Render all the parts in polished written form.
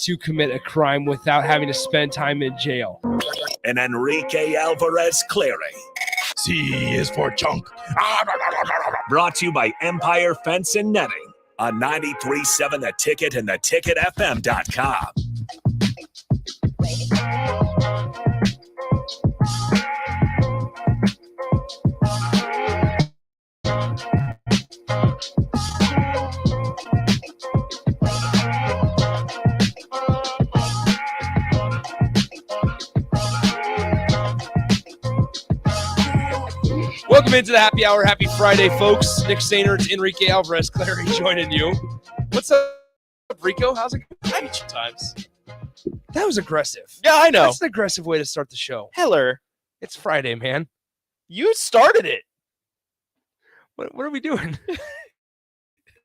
to commit a crime without having to spend time in jail. And Enrique Alvarez Clary. C is for chunk. Brought to you by Empire Fence and Netting on 93.7 The Ticket and theticketfm.com. Welcome into the happy hour. Happy Friday, folks. Nick Sainert, Enrique Alvarez Clary joining you. What's up, Rico? How's it going? I hate you times. That was aggressive. Yeah, I know. That's an aggressive way to start the show. Heller, It's Friday, man. you started it. What are we doing?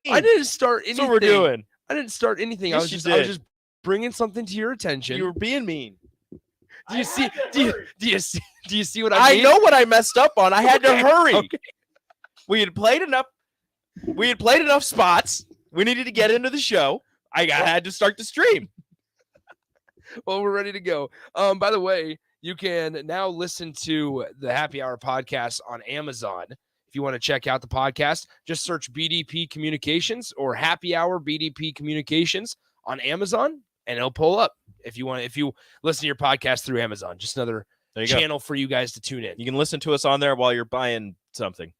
I didn't start anything. That's what we're doing. I didn't start anything. Yes, I was just bringing something to your attention. You were being mean. Do you see? Do you see what I mean? I know what I messed up on. I had to hurry. Okay. We had played enough spots. We needed to get into the show. I had to start the stream. Well, we're ready to go. By the way, you can now listen to the Happy Hour podcast on Amazon. If you want to check out the podcast, just search BDP Communications or Happy Hour BDP Communications on Amazon, and it'll pull up. If you listen to your podcast through Amazon, just another channel for you guys to tune in. You can listen to us on there while you're buying something.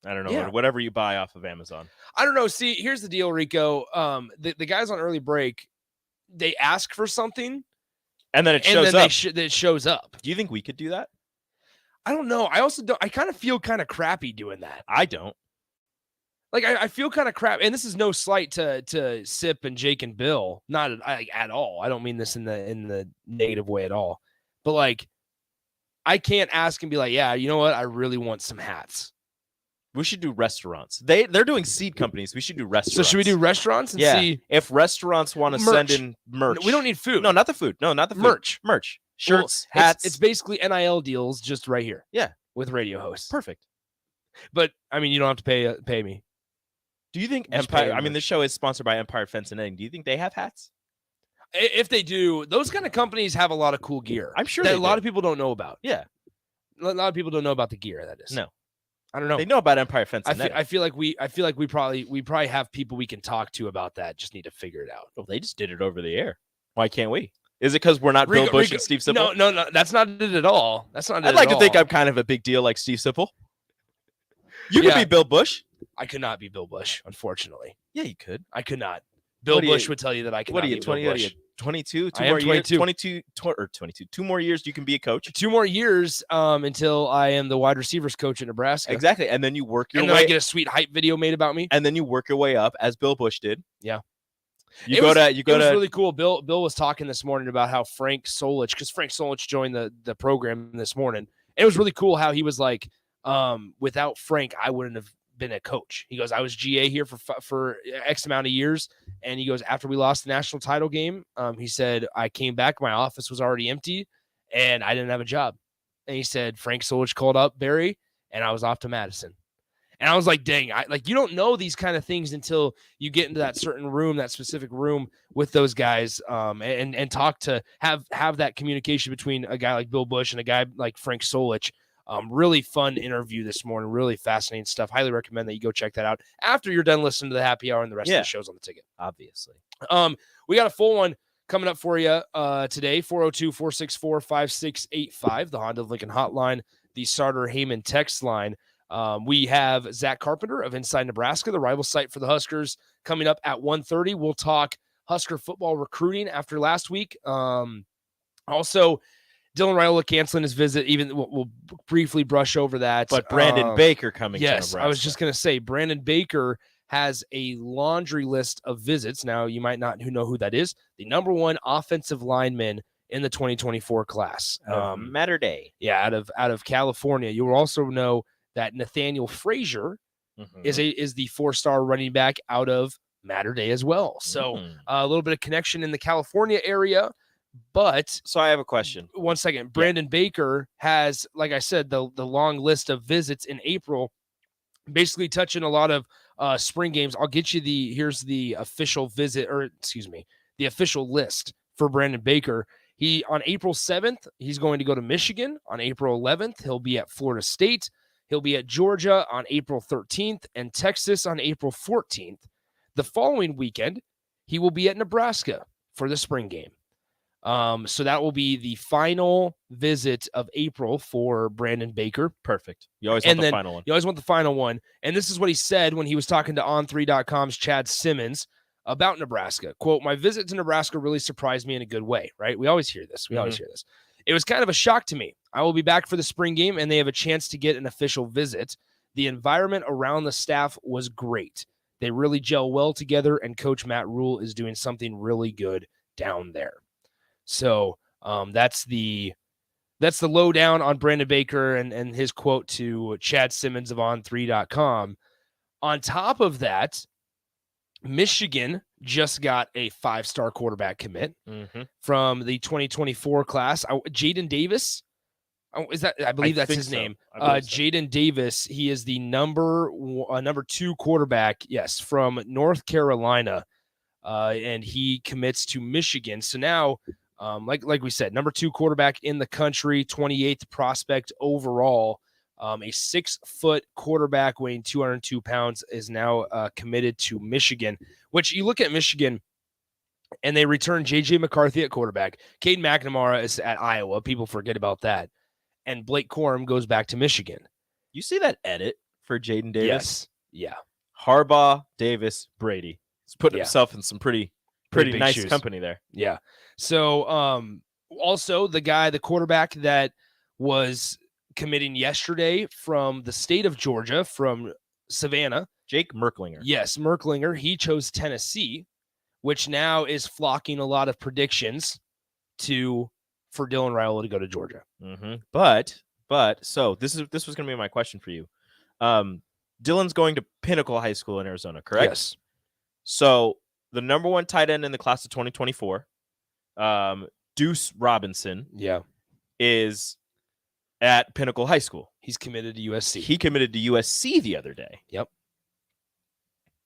I don't know, whatever you buy off of Amazon. I don't know. See, here's the deal, Rico. The guys on early break, they ask for something, and then it shows up. It shows up. Do you think we could do that? I don't know. I also don't. I kind of feel kind of crappy doing that. I don't. Like I feel kind of crap, and this is no slight to Sip and Jake and Bill, not at all. I don't mean this in the negative way at all. But like, I can't ask and be like, yeah, you know what? I really want some hats. We should do restaurants. They're doing seed companies. We should do restaurants. So should we do restaurants and see if restaurants want to send in merch? No, we don't need food. No, not the food. No, not the food. Merch. Shirts, hats. It's basically NIL deals just right here. Yeah, with radio hosts. Perfect. But I mean, you don't have to pay me. Do you think Empire? I mean, this show is sponsored by Empire Fence and Netting. Do you think they have hats? If they do, those kind of companies have a lot of cool gear. I'm sure that a lot of people don't know about. Yeah, a lot of people don't know about the gear. That is. No, I don't know. They know about Empire Fence and Netting. I feel like we probably have people we can talk to about that. Just need to figure it out. Well, they just did it over the air. Why can't we? Is it because we're not Bill Bush and Steve Sipple? No, that's not it at all. That's not. I'd like to think I'm kind of a big deal like Steve Sipple. You could be Bill Bush. I could not be Bill Bush, unfortunately. Yeah, you could. I could not. Bill Bush would tell you that I could. What are you? 22. 2 more years. 22 or 22. 2 more years. You can be a coach. 2 more years until I am the wide receivers coach in Nebraska. Exactly, and then you work your way. And then I get a sweet hype video made about me. And then you work your way up as Bill Bush did. Yeah. It was really cool. Bill was talking this morning about how Frank Solich, because Frank Solich joined the program this morning. It was really cool how he was like, without Frank, I wouldn't have been a coach. He goes, I was GA here for X amount of years. And he goes, after we lost the national title game, he said, I came back, my office was already empty and I didn't have a job. And he said, Frank Solich called up Barry and I was off to Madison. And I was like, dang, you don't know these kind of things until you get into that certain room, that specific room with those guys, and talk to have that communication between a guy like Bill Bush and a guy like Frank Solich. Really fun interview this morning. Really fascinating stuff. Highly recommend that you go check that out after you're done listening to the happy hour and the rest of the shows on the ticket. Obviously. We got a full one coming up for you today. 402-464-5685, the Honda of Lincoln hotline, the Starter Heyman text line. We have Zack Carpenter of Inside Nebraska, the rival site for the Huskers, coming up at 1:30. We'll talk Husker football recruiting after last week. Also, Dylan Raiola canceling his visit. Even we'll briefly brush over that. But Brandon Baker coming to Nebraska. Yes, I was just going to say, Brandon Baker has a laundry list of visits. Now, you might not know who that is. The number one offensive lineman in the 2024 class. Matter Day. Yeah, out of California. You will also know that Nathaniel Frazier is the 4-star running back out of Matter Day as well. So a little bit of connection in the California area. But so I have a question. 1 second. Brandon Baker has, like I said, the long list of visits in April, basically touching a lot of spring games. I'll get you here's the official visit, or excuse me, the official list for Brandon Baker. On April 7th, he's going to go to Michigan. On April 11th, he'll be at Florida State. He'll be at Georgia on April 13th and Texas on April 14th. The following weekend, he will be at Nebraska for the spring game. So that will be the final visit of April for Brandon Baker. Perfect. You always want the final one. You always want the final one. And this is what he said when he was talking to On3.com's Chad Simmons about Nebraska. Quote, "My visit to Nebraska really surprised me in a good way," right? We always hear this. It was kind of a shock to me. I will be back for the spring game, and they have a chance to get an official visit. The environment around the staff was great. They really gel well together, and Coach Matt Rule is doing something really good down there. So that's the lowdown on Brandon Baker and his quote to Chad Simmons of On3.com. On top of that, Michigan just got a 5-star quarterback commit from the 2024 class. Jaden Davis, I believe that's his name. Jaden Davis. He is the number 2 quarterback. Yes, from North Carolina, and he commits to Michigan. So now, like we said, number 2 quarterback in the country, 28th prospect overall. A 6-foot quarterback weighing 202 pounds is now committed to Michigan, which you look at Michigan and they return J.J. McCarthy at quarterback. Caden McNamara is at Iowa. People forget about that. And Blake Corum goes back to Michigan. You see that edit for Jaden Davis? Yes. Yeah. Harbaugh, Davis, Brady. He's putting himself in some pretty nice shoes. company there. Yeah. So also the quarterback that was committing yesterday from the state of Georgia, from Savannah. Jake Merklinger. Yes, Merklinger. He chose Tennessee, which now is flocking a lot of predictions for Dylan Raiola to go to Georgia. But so this was going to be my question for you. Dylan's going to Pinnacle High School in Arizona, correct? Yes. So the number 1 tight end in the class of 2024, Deuce Robinson, is at Pinnacle High School. He's committed to USC. He committed to USC the other day. Yep.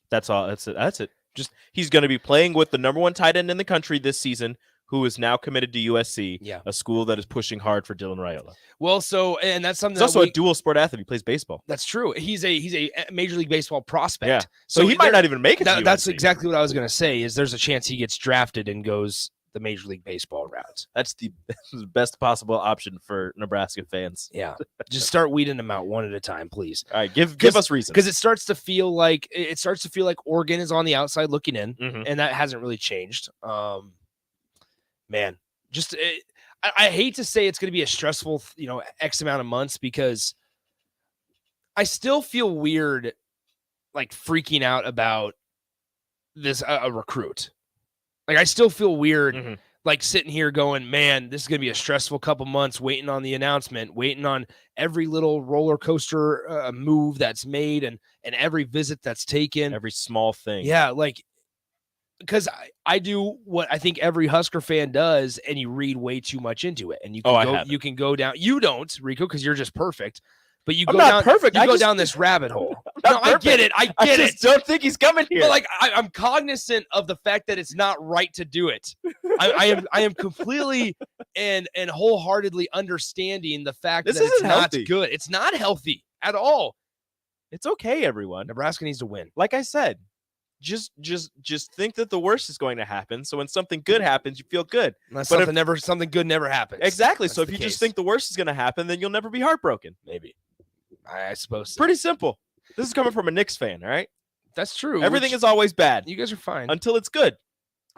That's all. That's it. Just he's going to be playing with the number 1 tight end in the country this season, who is now committed to USC, a school that is pushing hard for Dylan Raiola. Well, and that's something. He's also a dual sport athlete. He plays baseball. That's true. He's a Major League Baseball prospect. Yeah. So he might not even make it. That's exactly what I was going to say. Is there's a chance he gets drafted and goes the Major League Baseball route. That's the best possible option for Nebraska fans. Yeah. Just start weeding them out one at a time, please. All right, give us reasons. Because it starts to feel like Oregon is on the outside looking in, and that hasn't really changed. Man, I hate to say it's going to be a stressful, X amount of months, because I still feel weird, like freaking out about this a recruit. Like I still feel weird, like sitting here going, man, this is going to be a stressful couple months, waiting on the announcement, waiting on every little roller coaster move that's made and every visit that's taken, every small thing. Yeah, like. Because I do what I think every Husker fan does, and you read way too much into it, and you can go down. You don't, Rico, because you're just perfect. But you go down. Perfect. You go down this rabbit hole. No, I get it. I just don't think he's coming here. But like, I'm cognizant of the fact that it's not right to do it. I am completely and wholeheartly understanding the fact that it's not good. It's not healthy at all. It's okay, everyone. Nebraska needs to win. Like I said. Just think that the worst is going to happen. So when something good happens, you feel good. Something good never happens. Exactly. So if you just think the worst is going to happen, then you'll never be heartbroken. Maybe. I suppose so. Pretty simple. This is coming from a Knicks fan, all right? That's true. Everything is always bad. You guys are fine. Until it's good.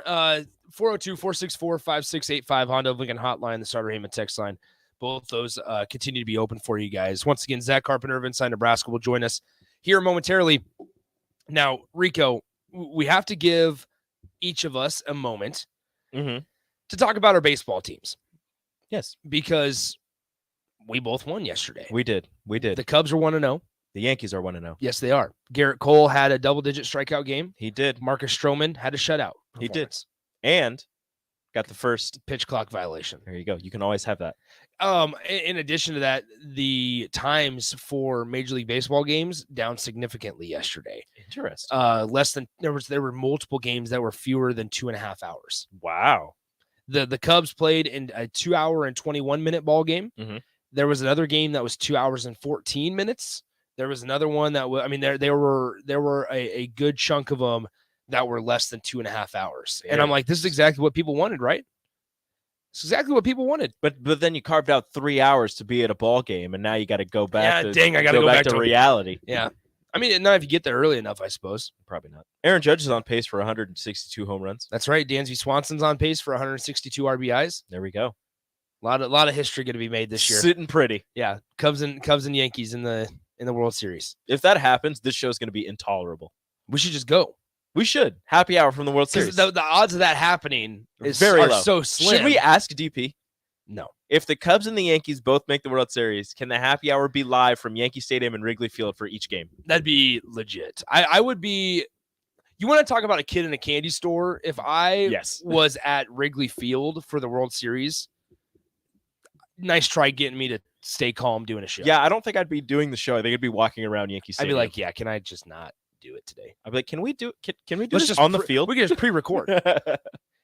402-464-5685, Honda Lincoln Hotline, the Starter Heyman text line. Both those continue to be open for you guys. Once again, Zack Carpenter of Inside Nebraska will join us here momentarily. Now, Rico, we have to give each of us a moment to talk about our baseball teams. Yes. Because we both won yesterday. We did. The Cubs are 1-0. The Yankees are 1-0. Yes, they are. Garrett Cole had a double-digit strikeout game. He did. Marcus Stroman had a shutout. He did. And got the first pitch clock violation. There you go. You can always have that. In addition to that, the times for Major League Baseball games down significantly yesterday. Interesting. There were multiple games that were fewer than 2.5 hours. Wow. The Cubs played in a 2 hour and 21 minute ball game. Mm-hmm. There was another game that was 2 hours and 14 minutes. There was another one that was, I mean, there were a good chunk of them that were less than 2.5 hours. Yeah. And I'm like, this is exactly what people wanted, right? It's exactly what people wanted. But then you carved out 3 hours to be at a ball game, and now you got to go back. Yeah, I got to go back to reality. Yeah. I mean, not if you get there early enough, I suppose. Probably not. Aaron Judge is on pace for 162 home runs. That's right. Dansby Swanson's on pace for 162 RBIs. There we go. A lot of history going to be made this year. Sitting pretty. Yeah, Cubs and Yankees in the World Series. If that happens, this show is going to be intolerable. We should just go. We should. Happy hour from the World Series. The odds of that happening are low. So slim. Should we ask DP? No. If the Cubs and the Yankees both make the World Series, can the happy hour be live from Yankee Stadium and Wrigley Field for each game? That'd be legit. I would be. You want to talk about a kid in a candy store? If I was at Wrigley Field for the World Series, nice try getting me to stay calm doing a show. Yeah, I don't think I'd be doing the show. I think I'd be walking around Yankee Stadium. I'd be like, yeah, can I just not do it today? I'd be like, can we do this just on the field? We can just pre-record.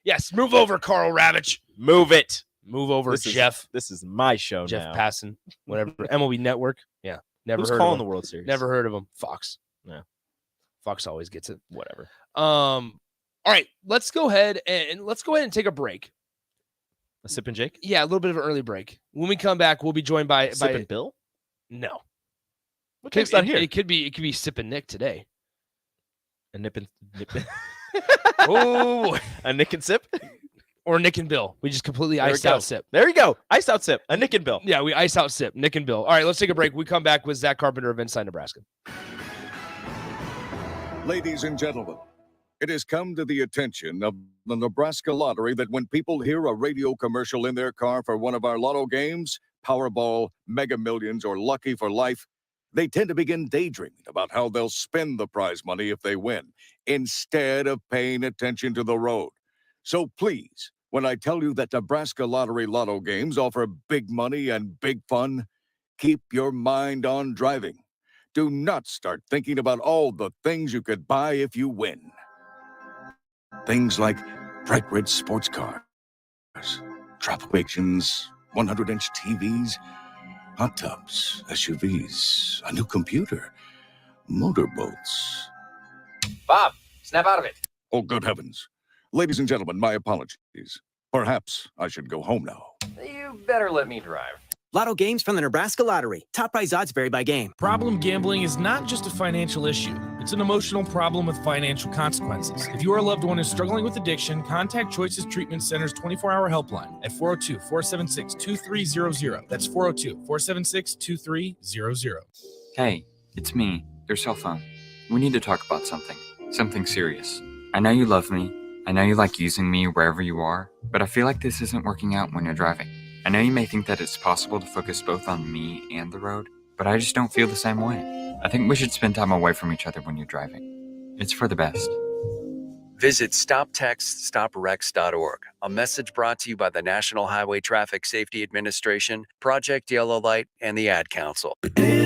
Yes, move over, Carl Ravitch. Move it. Move over, Jeff. This is my show Jeff now. Jeff Passan, whatever. MLB Network. Yeah, never Who's heard calling of the World Series? Never heard of him. Fox. No. Fox always gets it. Whatever. All right, let's go ahead and take a break. A Sip and Jake? Yeah, a little bit of an early break. When we come back, we'll be joined by Sip and Bill? No. What Jake's not here? It could be Sip and Nick today. A nip and Oh, a Nick and Sip? Or Nick and Bill. We just completely iced out Sip. There you go. Iced out Sip. A Nick and Bill. Yeah, we iced out Sip. Nick and Bill. All right, let's take a break. We come back with Zack Carpenter of Inside Nebraska. Ladies and gentlemen, it has come to the attention of the Nebraska Lottery that when people hear a radio commercial in their car for one of our lotto games, Powerball, Mega Millions, or Lucky for Life, they tend to begin daydreaming about how they'll spend the prize money if they win, instead of paying attention to the road. So please, when I tell you that Nebraska Lottery Lotto games offer big money and big fun, keep your mind on driving. Do not start thinking about all the things you could buy if you win. Things like bright red sports cars, tropical vacations, 100-inch TVs, hot tubs, SUVs, a new computer, motorboats. Bob, snap out of it. Oh, good heavens. Ladies and gentlemen, my apologies. Perhaps I should go home now. You better let me drive. Lotto games from the Nebraska Lottery. Top prize odds vary by game. Problem gambling is not just a financial issue. It's an emotional problem with financial consequences. If your loved one is struggling with addiction, contact Choices Treatment Center's 24-hour helpline at 402-476-2300. That's 402-476-2300. Hey, it's me, your cell phone. We need to talk about something serious. I know you love me. I know you like using me wherever you are, but I feel like this isn't working out when you're driving. I know you may think that it's possible to focus both on me and the road, but I just don't feel the same way. I think we should spend time away from each other when you're driving. It's for the best. Visit StopTextStopWrecks.org. A message brought to you by the National Highway Traffic Safety Administration, Project Yellow Light, and the Ad Council.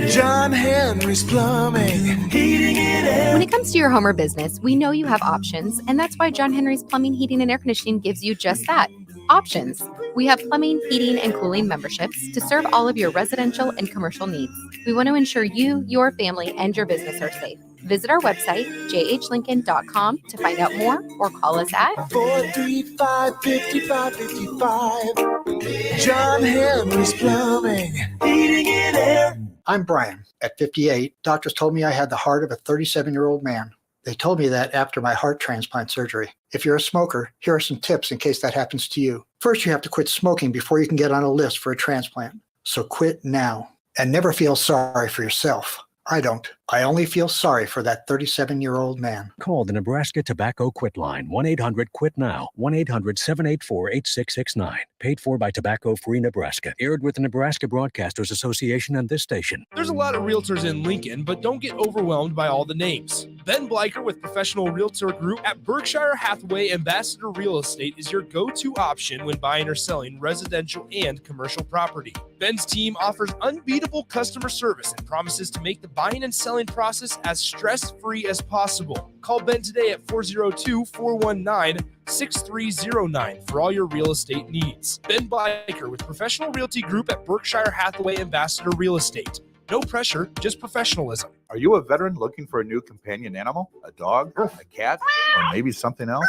John Henry's Plumbing, heating and air. When it comes to your home or business, we know you have options, and that's why John Henry's Plumbing, Heating, and Air Conditioning gives you just that. Options. We have plumbing, heating, and cooling memberships to serve all of your residential and commercial needs. We want to ensure you, your family, and your business are safe. Visit our website, jhlincoln.com, to find out more or call us at 435-5555. John Henry's Plumbing, Heating and Air. I'm Brian. At 58, doctors told me I had the heart of a 37-year-old man. They told me that after my heart transplant surgery. If you're a smoker, here are some tips in case that happens to you. First, you have to quit smoking before you can get on a list for a transplant. So quit now. And never feel sorry for yourself. I don't. I only feel sorry for that 37-year-old man. Call the Nebraska Tobacco Quit Line, 1-800-QUIT-NOW, 1-800-784-8669. Paid for by Tobacco Free Nebraska. Aired with the Nebraska Broadcasters Association and this station. There's a lot of realtors in Lincoln, but don't get overwhelmed by all the names. Ben Bleicher with Professional Realtor Group at Berkshire Hathaway Ambassador Real Estate is your go-to option when buying or selling residential and commercial property. Ben's team offers unbeatable customer service and promises to make the buying and selling process as stress-free as possible. Call Ben today at 402-419-6309 for all your real estate needs. Ben Bleicher with Professional Realty Group at Berkshire Hathaway Ambassador Real Estate. No pressure, just professionalism. Are you a veteran looking for a new companion animal? A dog, a cat, or maybe something else?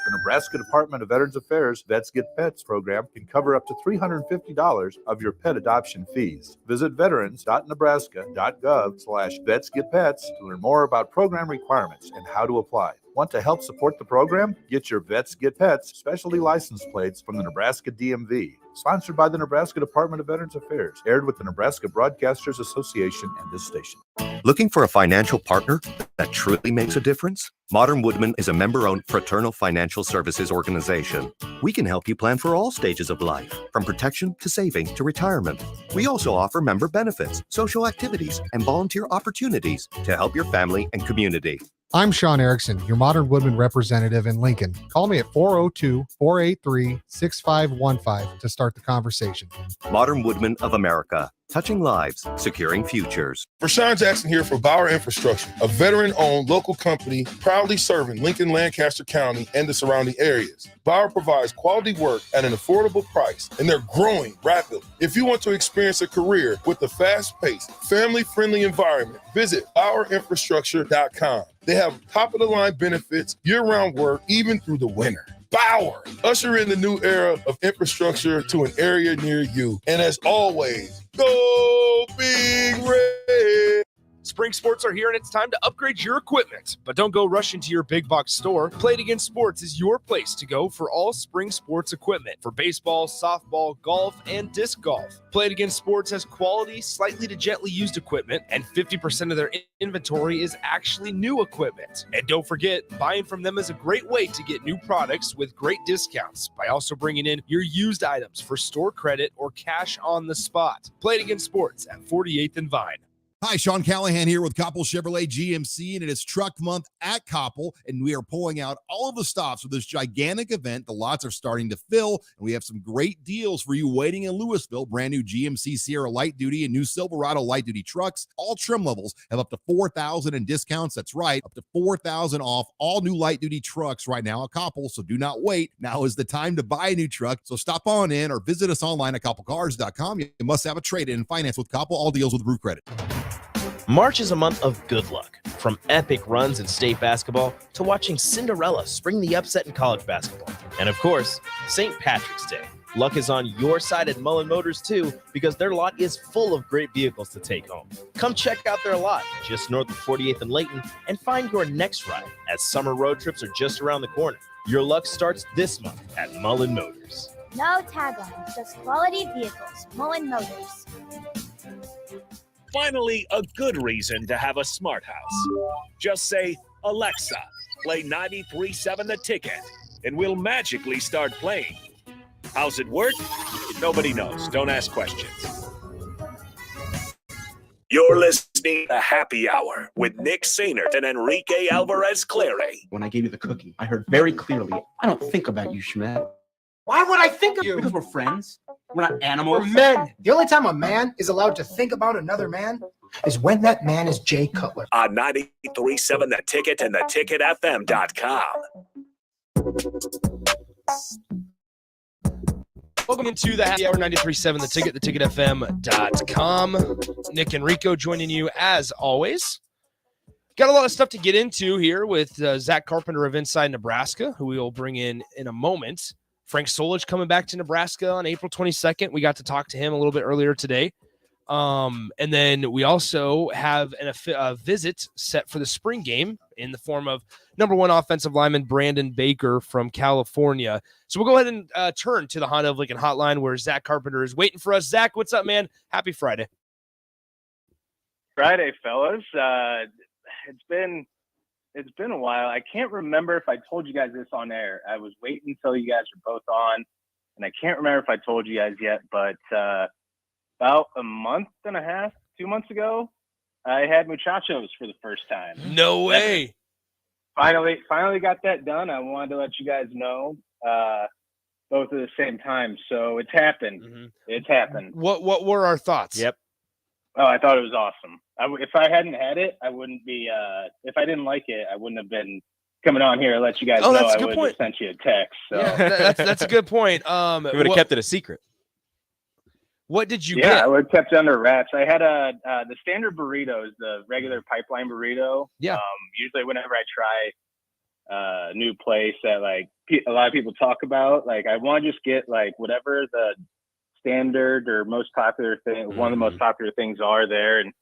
The Nebraska Department of Veterans Affairs Vets Get Pets program can cover up to $350 of your pet adoption fees. Visit veterans.nebraska.gov/vetsgetpets to learn more about program requirements and how to apply. Want to help support the program? Get your Vets Get Pets specialty license plates from the Nebraska DMV. Sponsored by the Nebraska Department of Veterans Affairs. Aired with the Nebraska Broadcasters Association and this station. Looking for a financial partner that truly makes a difference? Modern Woodman is a member-owned fraternal financial services organization. We can help you plan for all stages of life, from protection to saving to retirement. We also offer member benefits, social activities, and volunteer opportunities to help your family and community. I'm Sean Erickson, your Modern Woodman representative in Lincoln. Call me at 402-483-6515 to start the conversation. Modern Woodman of America, touching lives, securing futures. Rashawn Jackson here for Bauer Infrastructure, a veteran-owned local company proudly serving Lincoln, Lancaster County, and the surrounding areas. Bauer provides quality work at an affordable price, and they're growing rapidly. If you want to experience a career with a fast-paced, family-friendly environment, visit BauerInfrastructure.com. They have top-of-the-line benefits, year-round work, even through the winter. Bauer, usher in the new era of infrastructure to an area near you. And as always, go Big Red! Spring sports are here and it's time to upgrade your equipment. But don't go rushing to your big box store. Play It Again Sports is your place to go for all spring sports equipment for baseball, softball, golf, and disc golf. Play It Again Sports has quality, slightly to gently used equipment, and 50% of their inventory is actually new equipment. And don't forget, buying from them is a great way to get new products with great discounts by also bringing in your used items for store credit or cash on the spot. Play It Again Sports at 48th and Vine. Hi, Sean Callahan here with Koppel Chevrolet GMC, and it is Truck Month at Koppel, and we are pulling out all of the stops for this gigantic event. The lots are starting to fill, and we have some great deals for you waiting in Louisville. Brand new GMC Sierra Light Duty and new Silverado Light Duty trucks. All trim levels have up to $4,000 in discounts. That's right, up to $4,000 off all new light duty trucks right now at Koppel, so do not wait. Now is the time to buy a new truck, so stop on in or visit us online at koppelcars.com. You must have a trade-in and finance with Koppel. All deals with Root Credit. March is a month of good luck, from epic runs in state basketball to watching Cinderella spring the upset in college basketball. And of course, St. Patrick's Day. Luck is on your side at Mullen Motors too, because their lot is full of great vehicles to take home. Come check out their lot just north of 48th and Layton and find your next ride, as summer road trips are just around the corner. Your luck starts this month at Mullen Motors. No taglines, just quality vehicles. Mullen Motors. Finally, a good reason to have a smart house. Just say, Alexa, play 93.7 The Ticket, and we'll magically start playing. How's it work? Nobody knows. Don't ask questions. You're listening to Happy Hour with Nick Sainert and Enrique Alvarez Clary. When I gave you the cookie, I heard very clearly, I don't think about you, Schmidt. Why would I think of you? Because we're friends. We're not animals. We're men. The only time a man is allowed to think about another man is when that man is Jay Cutler. On 93.7 The Ticket and theticketfm.com. Welcome into the Happy Hour 93.7 The Ticket, theticketfm.com. Nick and Rico joining you as always. Got a lot of stuff to get into here with Zack Carpenter of Inside Nebraska, who we will bring in a moment. Frank Solich coming back to Nebraska on April 22nd. We got to talk to him a little bit earlier today. And then we also have a visit set for the spring game in the form of number one offensive lineman Brandon Baker from California. So we'll go ahead and turn to the Honda of Lincoln hotline where Zack Carpenter is waiting for us. Zack, what's up, man? Happy Friday. Friday, fellas. It's been a while. I can't remember if I told you guys this on air. I was waiting until you guys were both on, and I can't remember if I told you guys yet, but about a month and a half, 2 months ago, I had muchachos for the first time. No way. Finally got that done. I wanted to let you guys know, both at the same time. So it's happened. Mm-hmm. It's happened. What were our thoughts? Yep. Oh, I thought it was awesome. If I hadn't had it, I wouldn't be. If I didn't like it, I wouldn't have been coming on here and let you guys know. That's a I good would point. have sent you a text. So. Yeah, that's a good point. You would have kept it a secret. What did you get? Yeah, I would have kept it under wraps. I had the standard burritos, the regular pipeline burrito. Yeah. Usually whenever I try a new place that like a lot of people talk about, like I want to just get like whatever the standard or most popular thing, one of the most popular things are there, and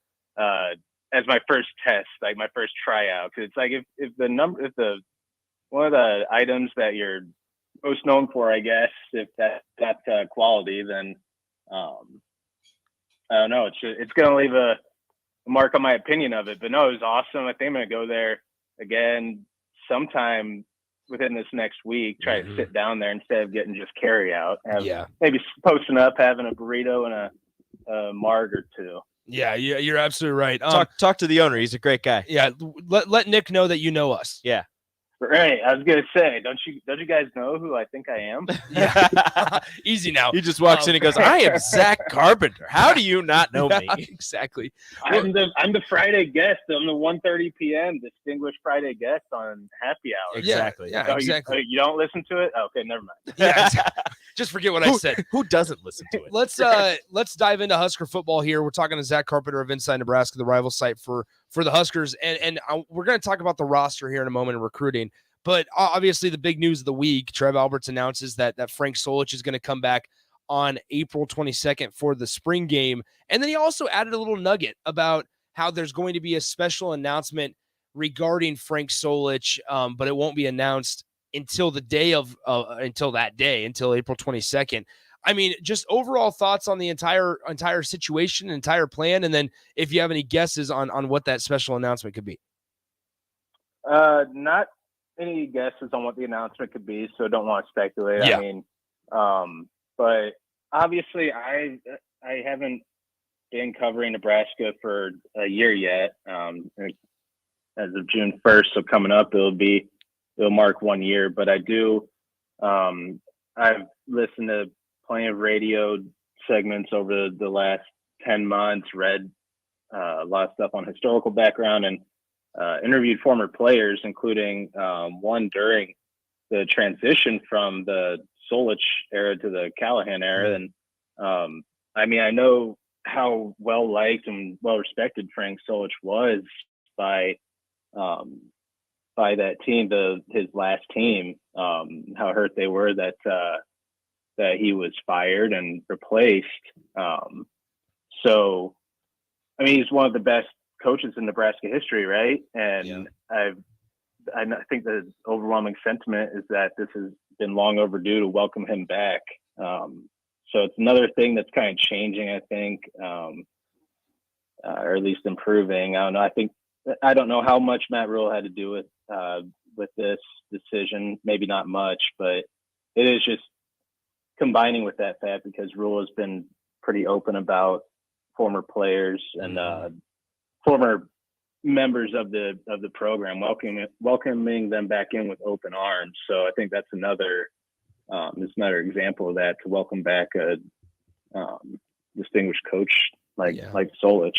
as my first test, like my first tryout, because it's like if the one of the items that you're most known for, I guess, if that's quality, then I don't know. It's gonna leave a mark on my opinion of it. But no, it was awesome. I think I'm gonna go there again sometime within this next week. Try to sit down there instead of getting just carry out. Maybe posting up, having a burrito and a marg or two. Yeah, you're absolutely right. Talk to the owner. He's a great guy. Yeah, let Nick know that you know us. Yeah. Right. I was gonna say, don't you guys know who I think I am? Yeah. Easy now. He just walks in and goes, "I am Zack Carpenter. How do you not know me?" Exactly. I'm the Friday guest. I'm the 1:30 p.m. distinguished Friday guest on Happy Hour. Exactly. Yeah, exactly. You don't listen to it? Okay, never mind. Yeah. Just forget what I said. Who doesn't listen to it? Let's dive into Husker football here. We're talking to Zack Carpenter of Inside Nebraska, the rival site for the Huskers, and we're going to talk about the roster here in a moment in recruiting. But obviously, the big news of the week: Trev Alberts announces that Frank Solich is going to come back on April 22nd for the spring game, and then he also added a little nugget about how there's going to be a special announcement regarding Frank Solich, but it won't be announced until the day of until April 22nd. I mean, just overall thoughts on the entire situation, entire plan, and then if you have any guesses on what that special announcement could be. Not any guesses on what the announcement could be, so don't want to speculate. Yeah. I mean, but obviously I haven't been covering Nebraska for a year yet. As of June 1st, so coming up, it'll mark 1 year. But I do, I've listened to plenty of radio segments over the last 10 months, read a lot of stuff on historical background, and interviewed former players, including one during the transition from the Solich era to the Callahan era. And I mean, I know how well liked and well respected Frank Solich was by that team, his last team. How hurt they were that he was fired and replaced. So, I mean, he's one of the best coaches in Nebraska history, right? And I think the overwhelming sentiment is that this has been long overdue to welcome him back. So it's another thing that's kind of changing, I think, or at least improving. I don't know how much Matt Rule had to do with this decision. Maybe not much, but it is just combining with that fact because Rule has been pretty open about former players and former members of the program, welcoming them back in with open arms. So I think that's another example of that, to welcome back a distinguished coach like Solich.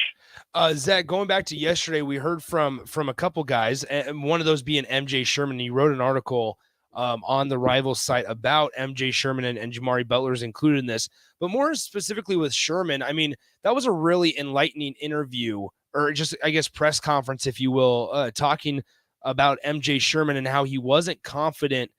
Zach, going back to yesterday, we heard from a couple guys, and one of those being MJ Sherman. He wrote an article on the rival site about MJ Sherman and Jamari Butler's included in this, but more specifically with Sherman. I mean, that was a really enlightening interview, or just, I guess, press conference, if you will, talking about MJ Sherman and how he wasn't confident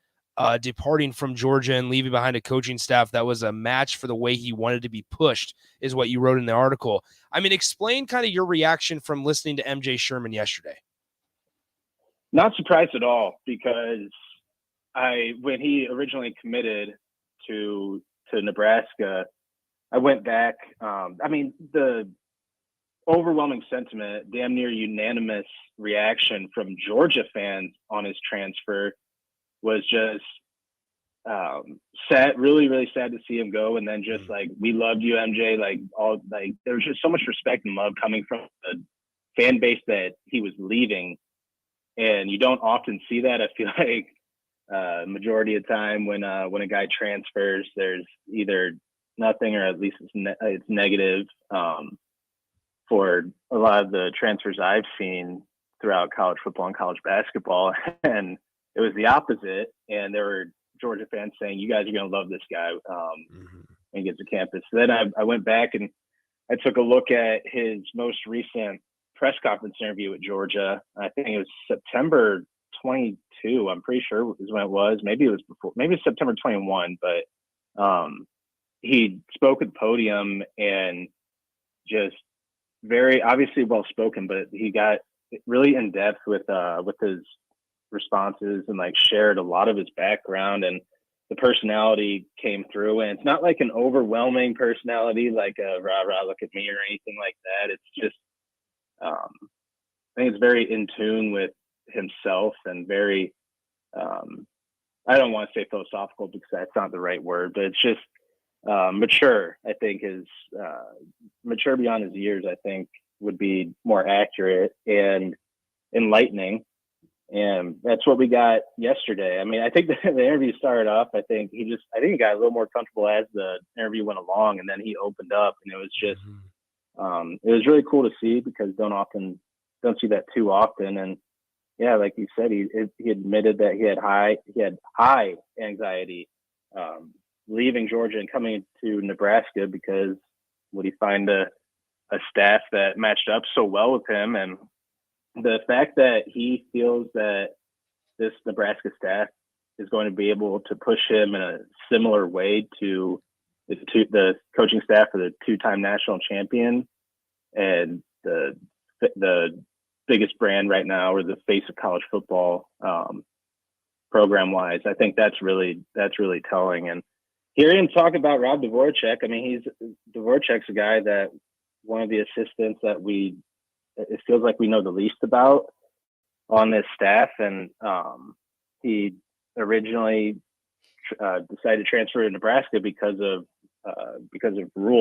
departing from Georgia and leaving behind a coaching staff that was a match for the way he wanted to be pushed, is what you wrote in the article. I mean, explain kind of your reaction from listening to MJ Sherman yesterday. Not surprised at all, because when he originally committed to Nebraska, I went back. I mean, the overwhelming sentiment, damn near unanimous reaction from Georgia fans on his transfer was just sad, really, really sad to see him go. And then just like, we loved you, MJ. There was just so much respect and love coming from the fan base that he was leaving. And you don't often see that. I feel like majority of time when a guy transfers, there's either nothing or at least it's negative. For a lot of the transfers I've seen throughout college football and college basketball, and it was the opposite. And there were Georgia fans saying, "You guys are going to love this guy when he gets to campus." So then I went back and I took a look at his most recent press conference interview at Georgia. I think it was September 22. I'm pretty sure is when it was. Maybe it was before. Maybe it's September 21. But he spoke at the podium and just very obviously well spoken. But he got really in depth with his responses and like shared a lot of his background, and the personality came through. And it's not like an overwhelming personality, like a rah rah look at me or anything like that. It's just I think it's very in tune with himself and very I don't want to say philosophical because that's not the right word, but it's just mature. I think is mature beyond his years, I think would be more accurate, and enlightening. And that's what we got yesterday. I mean, I think the interview started off, I think he got a little more comfortable as the interview went along, and then he opened up, and it was just it was really cool to see because don't see that too often. And yeah, like you said, he admitted that he had high anxiety leaving Georgia and coming to Nebraska because would he find a staff that matched up so well with him. And the fact that he feels that this Nebraska staff is going to be able to push him in a similar way to the coaching staff of the two-time national champion and the biggest brand right now, or the face of college football program-wise, I think that's really telling. And hearing him talk about Rob Dvorak, I mean, Dvorak's a guy that one of the assistants that it feels like we know the least about on this staff. And he originally decided to transfer to Nebraska because of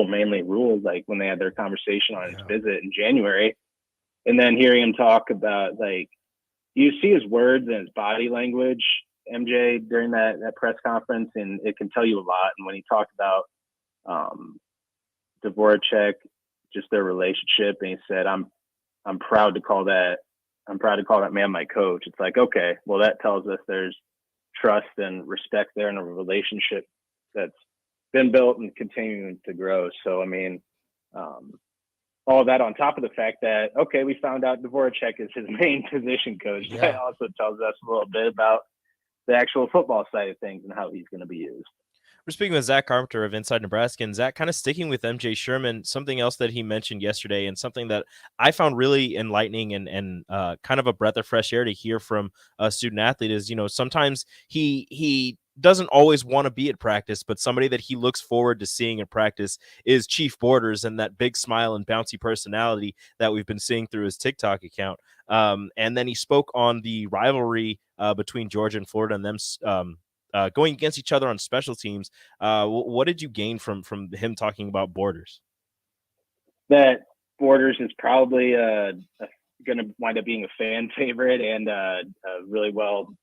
mainly Rule, like when they had their conversation on his visit in January. And then hearing him talk about, like, you see his words and his body language, MJ, during that press conference, and it can tell you a lot. And when he talked about Dvorak, just their relationship, and he said, I'm proud to call that man my coach. It's like, okay, well, that tells us there's trust and respect there in a relationship that's been built and continuing to grow. So, I mean, all that on top of the fact that, okay, we found out Dvorak is his main position coach. Yeah. That also tells us a little bit about the actual football side of things and how he's going to be used. We're speaking with Zack Carpenter of Inside Nebraska, and Zach, kind of sticking with MJ Sherman, something else that he mentioned yesterday and something that I found really enlightening and kind of a breath of fresh air to hear from a student athlete is, sometimes he doesn't always want to be at practice, but somebody that he looks forward to seeing at practice is Chief Borders and that big smile and bouncy personality that we've been seeing through his TikTok account. And then he spoke on the rivalry between Georgia and Florida and them going against each other on special teams. What did you gain from him talking about Borders? That Borders is probably going to wind up being a fan favorite and a really well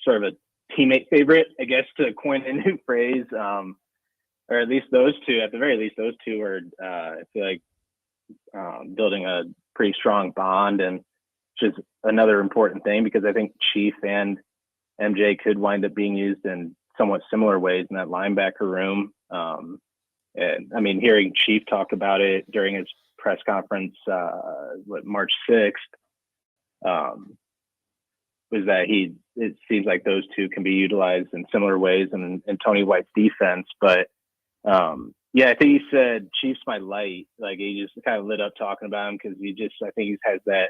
sort of a teammate favorite, I guess, to coin a new phrase, or at least those two. At the very least, those two are, I feel like, building a pretty strong bond, and which is another important thing because I think Chief and MJ could wind up being used in somewhat similar ways in that linebacker room. And I mean, hearing Chief talk about it during his press conference, March 6th, was that it seems like those two can be utilized in similar ways in Tony White's defense. But yeah, I think he said Chief's my light. Like, he just kind of lit up talking about him because I think he has that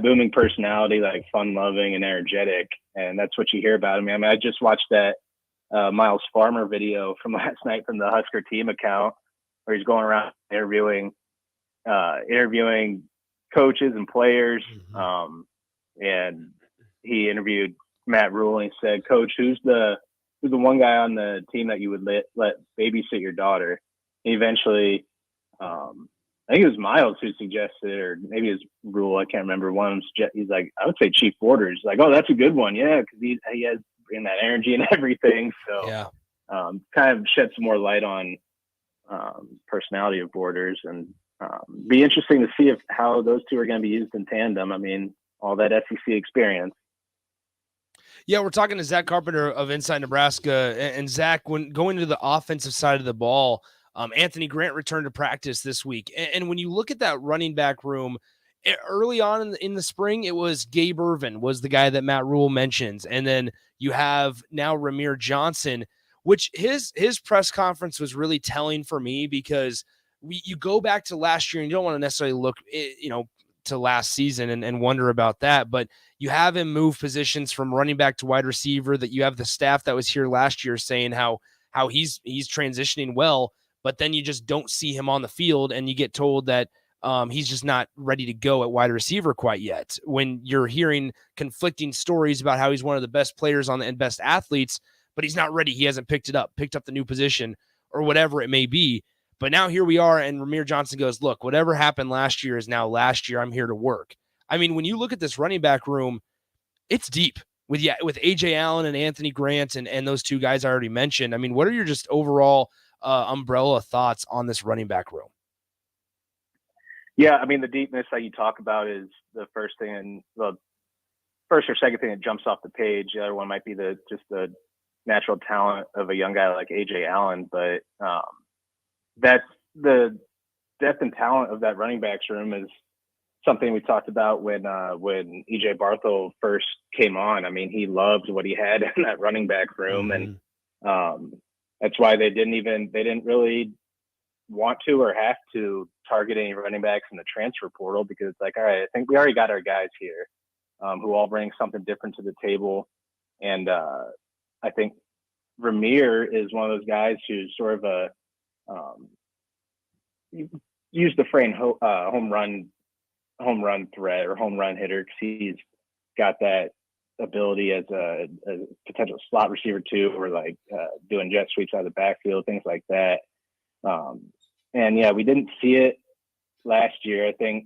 booming personality, like fun loving and energetic. And that's what you hear about him. I mean, I just watched that Miles Farmer video from last night from the Husker team account where he's going around interviewing coaches and players. And he interviewed Matt Rule and he said, "Coach, who's the one guy on the team that you would let babysit your daughter?" And eventually, I think it was Miles who suggested, or maybe it was Rule, I can't remember. He's like, I would say Chief Borders. Like, oh, that's a good one, yeah, because he has bring that energy and everything. So yeah, kind of shed some more light on personality of Borders, and be interesting to see how those two are going to be used in tandem. I mean, all that SEC experience. Yeah, we're talking to Zack Carpenter of Inside Nebraska. And Zack, when going to the offensive side of the ball, Anthony Grant returned to practice this week. And when you look at that running back room, early on in the spring, it was Gabe Irvin was the guy that Matt Rule mentions. And then you have now Ramir Johnson, which his press conference was really telling for me, because you go back to last year and you don't want to necessarily look, to last season and wonder about that, but you have him move positions from running back to wide receiver, that you have the staff that was here last year saying how he's transitioning well, but then you just don't see him on the field, and you get told that he's just not ready to go at wide receiver quite yet, when you're hearing conflicting stories about how he's one of the best players and best athletes, but he's not ready. He hasn't picked up the new position or whatever it may be. But now here we are, and Ramir Johnson goes, look, whatever happened last year is now last year. I'm here to work. I mean, when you look at this running back room, it's deep with A.J. Allen and Anthony Grant and those two guys I already mentioned. I mean, what are your just overall umbrella thoughts on this running back room? Yeah, I mean, the deepness that you talk about is the first thing, and the first or second thing that jumps off the page. The other one might be just the natural talent of a young guy like A.J. Allen, but that's the depth and talent of that running backs room is something we talked about when EJ Barthel first came on. I mean, he loved what he had in that running back room, and that's why they didn't really want to or have to target any running backs in the transfer portal, because it's like, all right, I think we already got our guys here who all bring something different to the table, and I think Ramir is one of those guys who's sort of a use the frame home run threat or home run hitter, because he's got that ability as a potential slot receiver too, or like doing jet sweeps out of the backfield, things like that. And yeah, we didn't see it last year. I think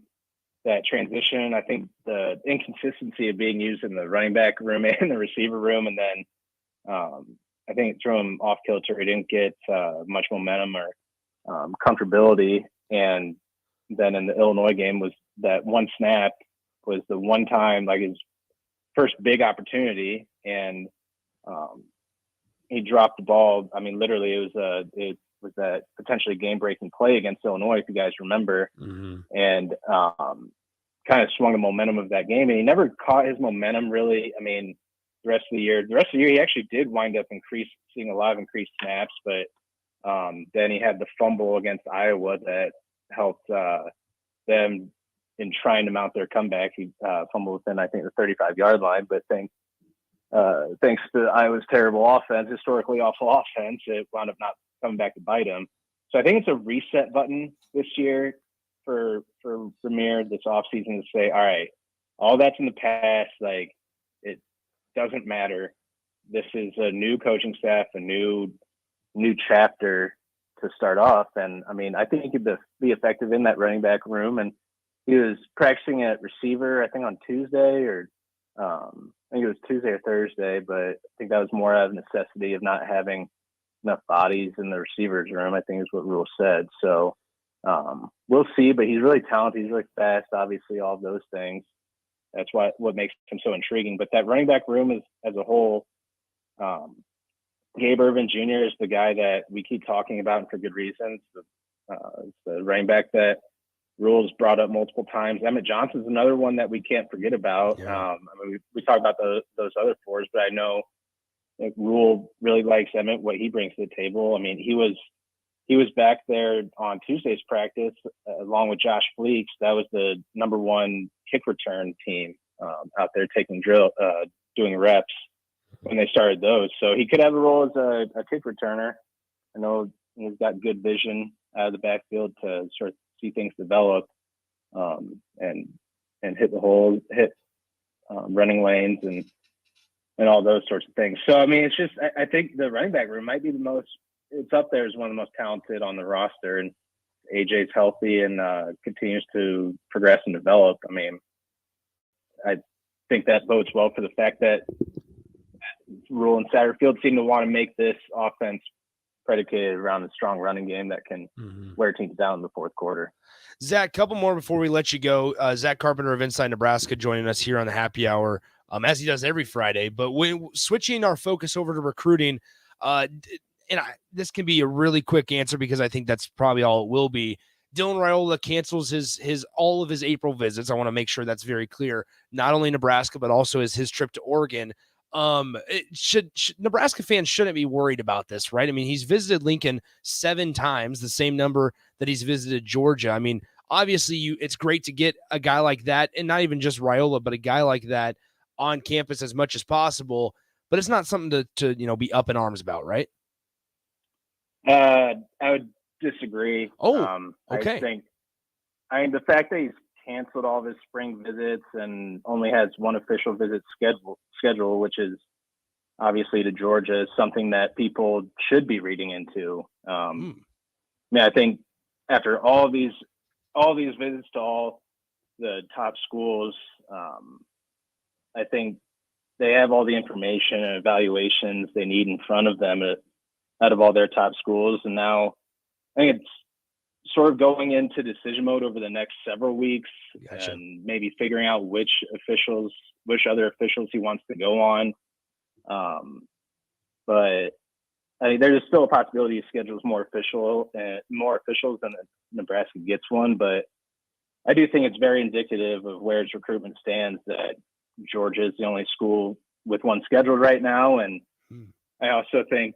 that transition, I think the inconsistency of being used in the running back room and the receiver room, and then I think it threw him off kilter. He didn't get much momentum or comfortability. And then in the Illinois game, was that one snap was the one time, like his first big opportunity, and he dropped the ball. I mean, literally, it was that potentially game-breaking play against Illinois, if you guys remember, and kind of swung the momentum of that game. And he never caught his momentum really. I mean, the rest of the year, he actually did wind up seeing a lot of increased snaps, but then he had the fumble against Iowa that helped them in trying to mount their comeback. He fumbled within, I think, the 35-yard line, but thanks to Iowa's terrible offense, historically awful offense, it wound up not coming back to bite him. So I think it's a reset button this year for Ramir this offseason to say, all right, all that's in the past. Like, it doesn't matter. This is a new coaching staff, a new chapter to start off. And I mean, I think he could be effective in that running back room. And he was practicing at receiver, I think on Tuesday, or I think it was Tuesday or Thursday, but I think that was more out of necessity of not having enough bodies in the receivers room, I think is what Rule said. So we'll see, but he's really talented. He's really fast, obviously, all of those things. That's what makes him so intriguing. But that running back room is, as a whole, Gabe Irvin Jr. is the guy that we keep talking about, and for good reasons. The running back that Rule's brought up multiple times. Emmett Johnson's another one that we can't forget about. I mean, we talk about those other fours, but I know Rule really likes Emmett, what he brings to the table. I mean, he was back there on Tuesday's practice along with Josh Fleeks. That was the number one kick return team out there doing reps when they started those. So he could have a role as a kick returner. I know he's got good vision out of the backfield to sort of see things develop and hit the hole, running lanes and all those sorts of things. So, I mean, it's just, I think the running back room might be it's up there as one of the most talented on the roster. And AJ's healthy and continues to progress and develop, I mean, I think that bodes well for the fact that Rule and Satterfield seem to want to make this offense predicated around a strong running game that can wear teams down in the fourth quarter. Zach, couple more before we let you go. Zack Carpenter of Inside Nebraska joining us here on the Happy Hour, as he does every Friday. But when switching our focus over to recruiting, this can be a really quick answer because I think that's probably all it will be. Dylan Raiola cancels his all of his April visits. I want to make sure that's very clear. Not only Nebraska, but also his trip to Oregon. Should Nebraska fans shouldn't be worried about this, right? I mean, he's visited Lincoln 7 times, the same number that he's visited Georgia. I mean, obviously it's great to get a guy like that, and not even just Raiola, but a guy like that on campus as much as possible, but it's not something to be up in arms about, right? I would disagree. Okay. I mean, the fact that he's canceled all of his spring visits and only has one official visit schedule, which is obviously to Georgia, is something that people should be reading into. I mean, I think after all these visits to all the top schools, I think they have all the information and evaluations they need in front of them out of all their top schools. And now I think it's sort of going into decision mode over the next several weeks. Gotcha. And maybe figuring out which other officials he wants to go on. But I mean, there's still a possibility he schedules more officials than Nebraska gets one. But I do think it's very indicative of where its recruitment stands that Georgia is the only school with one scheduled right now. And I also think,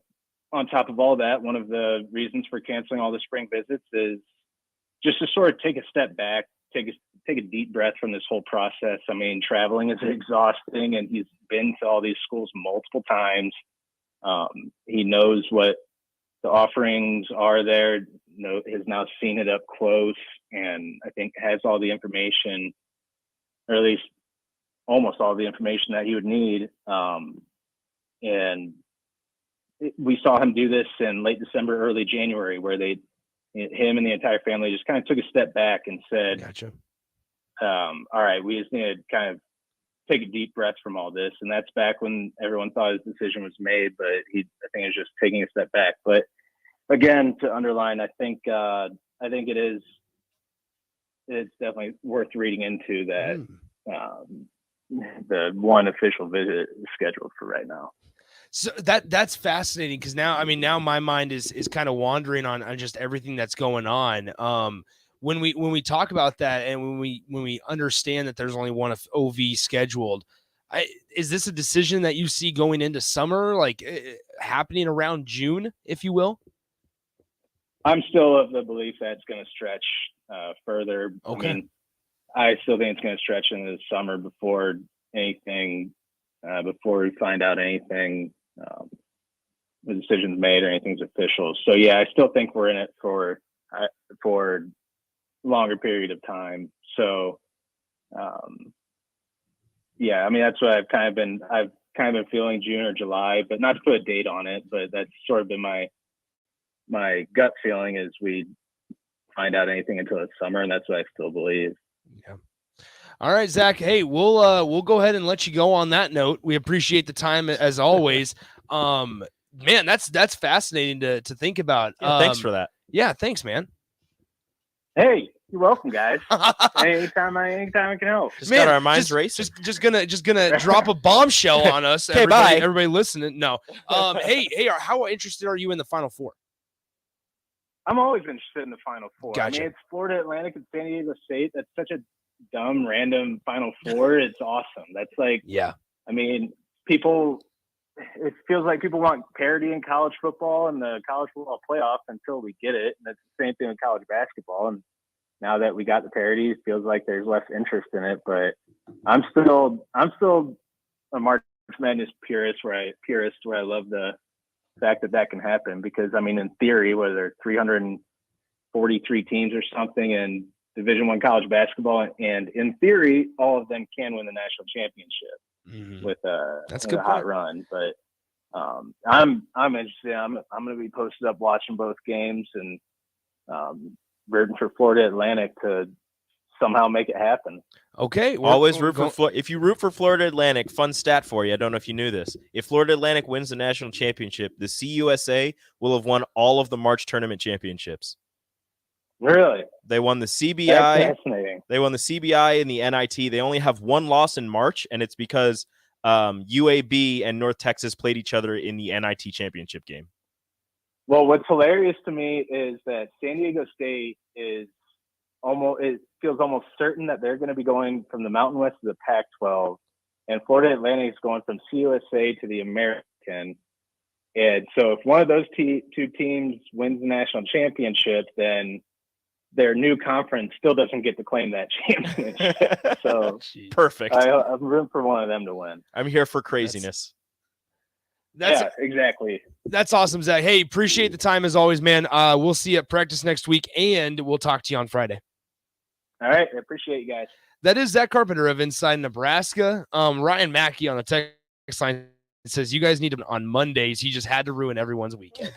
on top of all that, one of the reasons for canceling all the spring visits is just to sort of take a step back, take a deep breath from this whole process. I mean, traveling is exhausting, and he's been to all these schools multiple times. He knows what the offerings are there, has now seen it up close, and I think has all the information, or at least almost all the information that he would need. And we saw him do this in late December, early January, where him and the entire family just kind of took a step back and said, "Gotcha. All right, we just need to kind of take a deep breath from all this." And that's back when everyone thought his decision was made, but I think it's just taking a step back. But again, to underline, I think it's definitely worth reading into that the one official visit is scheduled for right now. So that's fascinating because now my mind is kind of wandering on just everything that's going on. When we talk about that and when we understand that there's only one OV scheduled, is this a decision that you see going into summer, like happening around June, if you will? I'm still of the belief that it's going to stretch further. Okay. I mean, I still think it's going to stretch into the summer before we find out anything, the decision's made or anything's official. So yeah, I still think we're in it for a longer period of time. So yeah, I mean, that's what I've kind of been feeling, June or July, but not to put a date on it, but that's sort of been my gut feeling is we find out anything until it's summer, and that's what I still believe. Yeah. All right, Zach. Hey, we'll go ahead and let you go on that note. We appreciate the time as always. Man, that's fascinating to think about. Yeah, thanks for that. Yeah, thanks, man. Hey, you're welcome, guys. anytime I can help. Just got our minds racing. Just gonna drop a bombshell on us. Okay, bye. Everybody listening. No. Hey, how interested are you in the Final Four? I'm always interested in the Final Four. Gotcha. I mean, it's Florida Atlantic and San Diego State. That's such a dumb, random Final Four. It's awesome. That's like, yeah. I mean, it feels like people want parity in college football and the college football playoff until we get it. And it's the same thing with college basketball. And now that we got the parity, it feels like there's less interest in it. But I'm still a March Madness purist where I love the fact that can happen, because I mean, in theory, whether there are 343 teams or something in Division I college basketball, and in theory, all of them can win the national championship with a hot run. But I'm interested. I'm going to be posted up watching both games, and rooting for Florida Atlantic to somehow make it happen. Okay. Always root for Florida. If you root for Florida Atlantic, fun stat for you. I don't know if you knew this. If Florida Atlantic wins the national championship, the CUSA will have won all of the March tournament championships. Really? They won the CBI. That's fascinating. They won the CBI and the NIT. They only have one loss in March, and it's because UAB and North Texas played each other in the NIT championship game. Well, what's hilarious to me is that San Diego State it feels almost certain that they're going to be going from the Mountain West to the Pac-12, and Florida Atlantic is going from CUSA to the American. And so if one of those two teams wins the national championship, then their new conference still doesn't get to claim that championship. So perfect. I'm rooting for one of them to win. I'm here for craziness. Yeah, exactly. That's awesome, Zach. Hey, appreciate the time as always, man. We'll see you at practice next week, and we'll talk to you on Friday. All right. I appreciate you guys. That is Zack Carpenter of Inside Nebraska. Ryan Mackey on the text line says you guys need him on Mondays. He just had to ruin everyone's weekend.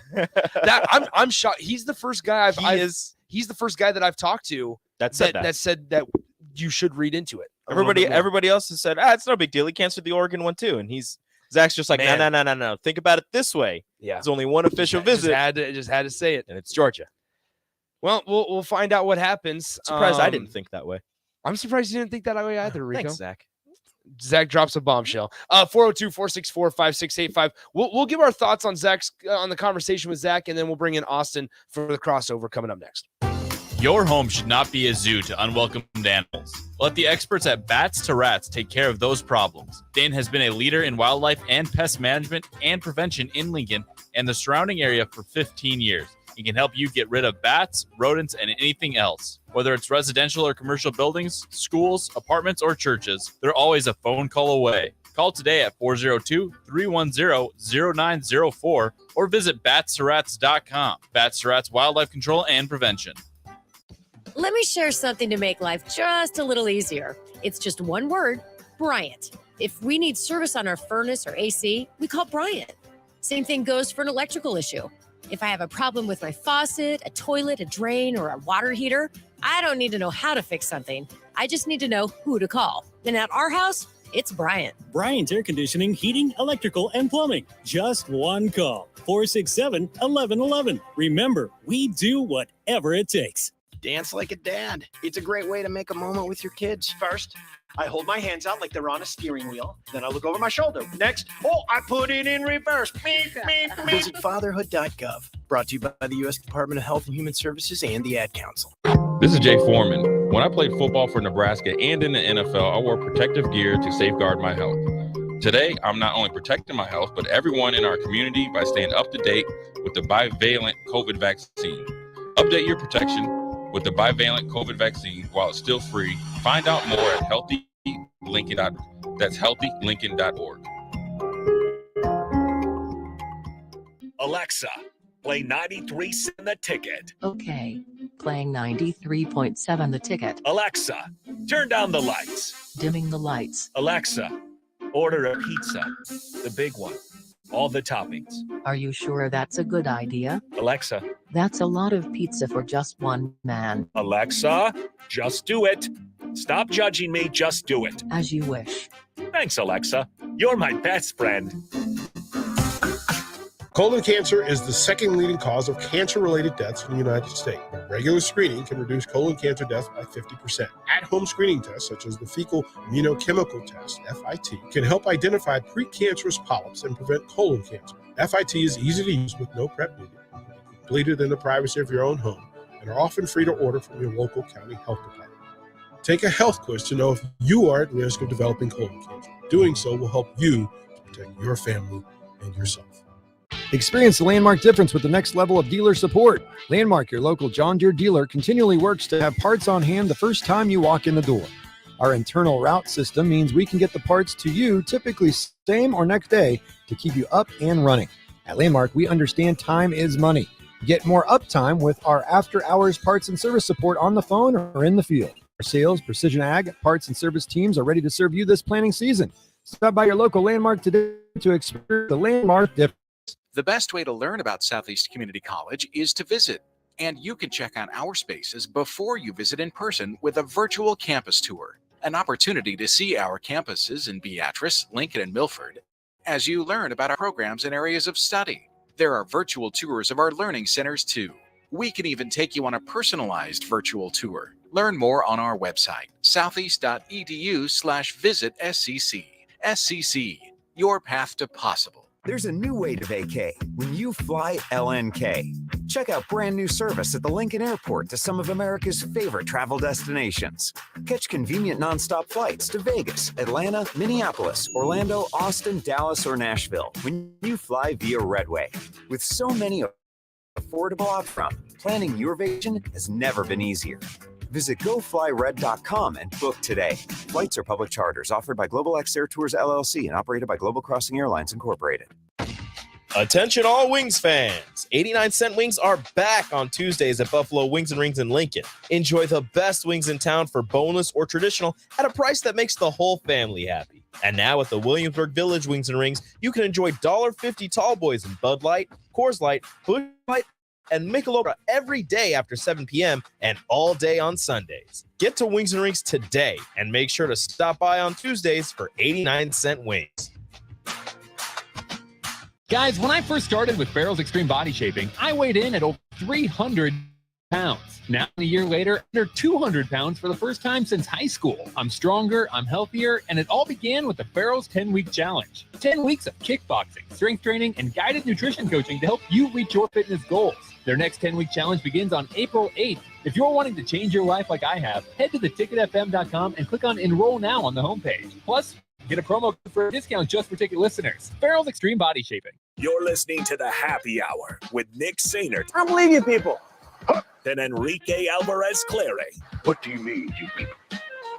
I'm shocked. He's the first guy he's the first guy that I've talked to that said that you should read into it. Everybody else has said, it's no big deal. He canceled the Oregon one too, and Zach's just like, no. Think about it this way. Yeah, it's only one official visit. Just had to say it, and it's Georgia. Well, we'll find out what happens. Surprised I didn't think that way. I'm surprised you didn't think that way either, Rico. Thanks, Zach. Zach drops a bombshell. 402-464-5685. We'll give our thoughts on on the conversation with Zach, and then we'll bring in Austin for the crossover coming up next. Your home should not be a zoo to unwelcomed animals. Let the experts at Bats to Rats take care of those problems. Dane has been a leader in wildlife and pest management and prevention in Lincoln and the surrounding area for 15 years. He can help you get rid of bats, rodents, and anything else. Whether it's residential or commercial buildings, schools, apartments, or churches, they're always a phone call away. Call today at 402-310-0904 or visit batsterats.com. Bats to Rats Wildlife Control and Prevention. Let me share something to make life just a little easier. It's just one word, Bryant. If we need service on our furnace or AC, we call Bryant. Same thing goes for an electrical issue. If I have a problem with my faucet, a toilet, a drain, or a water heater, I don't need to know how to fix something. I just need to know who to call. And at our house, it's Bryant. Bryant Air Conditioning, Heating, Electrical, and Plumbing. Just one call. 467-1111. Remember, we do whatever it takes. Dance like a dad. It's a great way to make a moment with your kids. First, I hold my hands out like they're on a steering wheel. Then I look over my shoulder. Next, I put it in reverse. Visit fatherhood.gov. Brought to you by the U.S. Department of Health and Human Services and the Ad Council. This is Jay Foreman. When I played football for Nebraska and in the NFL, I wore protective gear to safeguard my health. Today, I'm not only protecting my health, but everyone in our community by staying up to date with the bivalent COVID vaccine. Update your protection with the bivalent COVID vaccine while it's still free. Find out more at healthylincoln.org. That's healthylincoln.org. Alexa, play 93.7 The Ticket. Okay, playing 93.7 The Ticket. Alexa, turn down the lights. Dimming the lights. Alexa, order a pizza, the big one, all the toppings. Are you sure that's a good idea? Alexa. That's a lot of pizza for just one man. Alexa, just do it. Stop judging me, just do it. As you wish. Thanks, Alexa. You're my best friend. Colon cancer is the second leading cause of cancer-related deaths in the United States. Regular screening can reduce colon cancer deaths by 50%. At-home screening tests, such as the fecal immunochemical test, FIT, can help identify precancerous polyps and prevent colon cancer. FIT is easy to use with no prep needed, completed in the privacy of your own home, and are often free to order from your local county health department. Take a health quiz to know if you are at risk of developing colon cancer. Doing so will help you to protect your family and yourself. Experience the Landmark difference with the next level of dealer support. Landmark, your local John Deere dealer, continually works to have parts on hand the first time you walk in the door. Our internal route system means we can get the parts to you typically same or next day to keep you up and running. At Landmark, we understand time is money. Get more uptime with our after-hours parts and service support on the phone or in the field. Our sales, precision ag, parts, and service teams are ready to serve you this planning season. Stop by your local Landmark today to experience the Landmark difference. The best way to learn about Southeast Community College is to visit. And you can check out our spaces before you visit in person with a virtual campus tour, an opportunity to see our campuses in Beatrice, Lincoln, and Milford as you learn about our programs and areas of study. There are virtual tours of our learning centers too. We can even take you on a personalized virtual tour. Learn more on our website, southeast.edu/visit SCC. SCC, your path to possible. There's a new way to vacay when you fly LNK. Check out brand new service at the Lincoln Airport to some of America's favorite travel destinations. Catch convenient nonstop flights to Vegas, Atlanta, Minneapolis, Orlando, Austin, Dallas, or Nashville when you fly via Redway. With so many affordable upfront, planning your vacation has never been easier. Visit goflyred.com and book today. Flights are public charters offered by Global X Air Tours LLC and operated by Global Crossing Airlines Incorporated. Attention all Wings fans. 89-cent wings are back on Tuesdays at Buffalo Wings and Rings in Lincoln. Enjoy the best wings in town for boneless or traditional at a price that makes the whole family happy. And now at the Williamsburg Village Wings and Rings, you can enjoy $1.50 tall boys in Bud Light, Coors Light, Busch Light, and Michelob every day after 7 p.m. and all day on Sundays. Get to Wings and Rings today and make sure to stop by on Tuesdays for 89-cent wings. Guys, when I first started with Farrell's Extreme Body Shaping, I weighed in at over 300 pounds. Now, a year later, under 200 pounds for the first time since high school. I'm stronger, I'm healthier, and it all began with the Farrell's 10-week challenge. 10 weeks of kickboxing, strength training, and guided nutrition coaching to help you reach your fitness goals. Their next 10-week challenge begins on April 8th. If you're wanting to change your life like I have, head to theticketfm.com and click on Enroll Now on the homepage. Plus, get a promo code for a discount just for ticket listeners. Farrell's Extreme Body Shaping. You're listening to the Happy Hour with Nick Sainert. I don't believe you people. And Enrique Alvarez Clary. What do you mean, you people?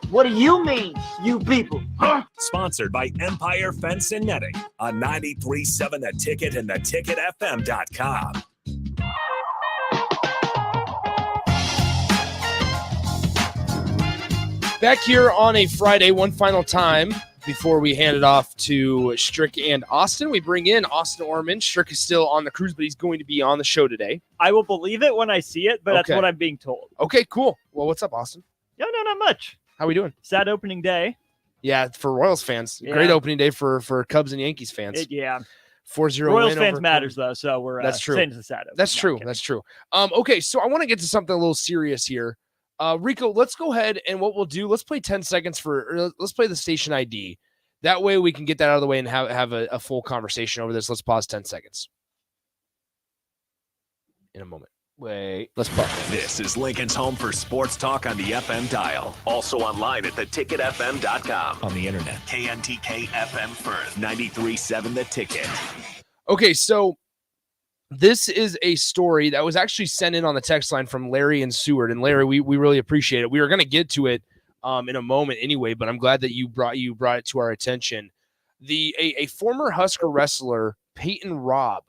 What do you mean, you people? Huh? Sponsored by Empire Fence and Netting on 93.7 The Ticket and theticketfm.com. Back here on a Friday, one final time before we hand it off to Strick and Austin. We bring in Austin Orman. Strick is still on the cruise, but he's going to be on the show today. I will believe it when I see it, but that's what I'm being told. Okay, cool. Well, what's up, Austin? No, not much. How we doing? Sad opening day. Yeah, for Royals fans. Yeah. Great opening day for Cubs and Yankees fans. 4-0 Royals win fans over matters, though, so we're that's true. saying it's a sad opening. That's true. That's true. Okay, so I want to get to something a little serious here. Rico, let's go ahead and what we'll do, let's play 10 seconds let's play the station ID. That way we can get that out of the way and have a full conversation over this. Let's pause 10 seconds. In a moment. Wait, let's pause. This is Lincoln's home for sports talk on the FM dial. Also online at theticketfm.com. On the internet. KNTK FM Firth. 93.7 The Ticket. Okay, so this is a story that was actually sent in on the text line from Larry and Seward. And Larry, we really appreciate it. We were going to get to it in a moment anyway, but I'm glad that you brought it to our attention. A former Husker wrestler, Peyton Robb,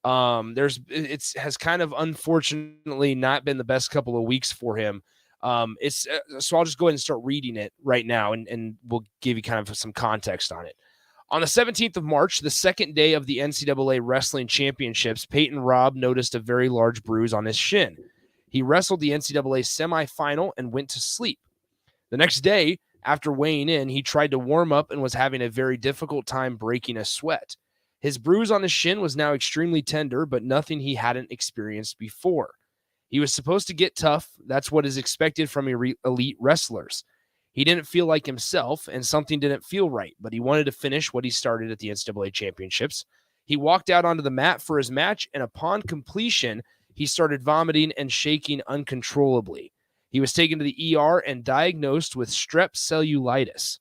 has kind of unfortunately not been the best couple of weeks for him. So I'll just go ahead and start reading it right now, and we'll give you kind of some context on it. On the 17th of March, the second day of the NCAA Wrestling Championships, Peyton Robb noticed a very large bruise on his shin. He wrestled the NCAA semifinal and went to sleep. The next day, after weighing in, he tried to warm up and was having a very difficult time breaking a sweat. His bruise on his shin was now extremely tender, but nothing he hadn't experienced before. He was supposed to get tough. That's what is expected from elite wrestlers. He didn't feel like himself, and something didn't feel right, but he wanted to finish what he started at the NCAA Championships. He walked out onto the mat for his match, and upon completion, he started vomiting and shaking uncontrollably. He was taken to the ER and diagnosed with strep cellulitis,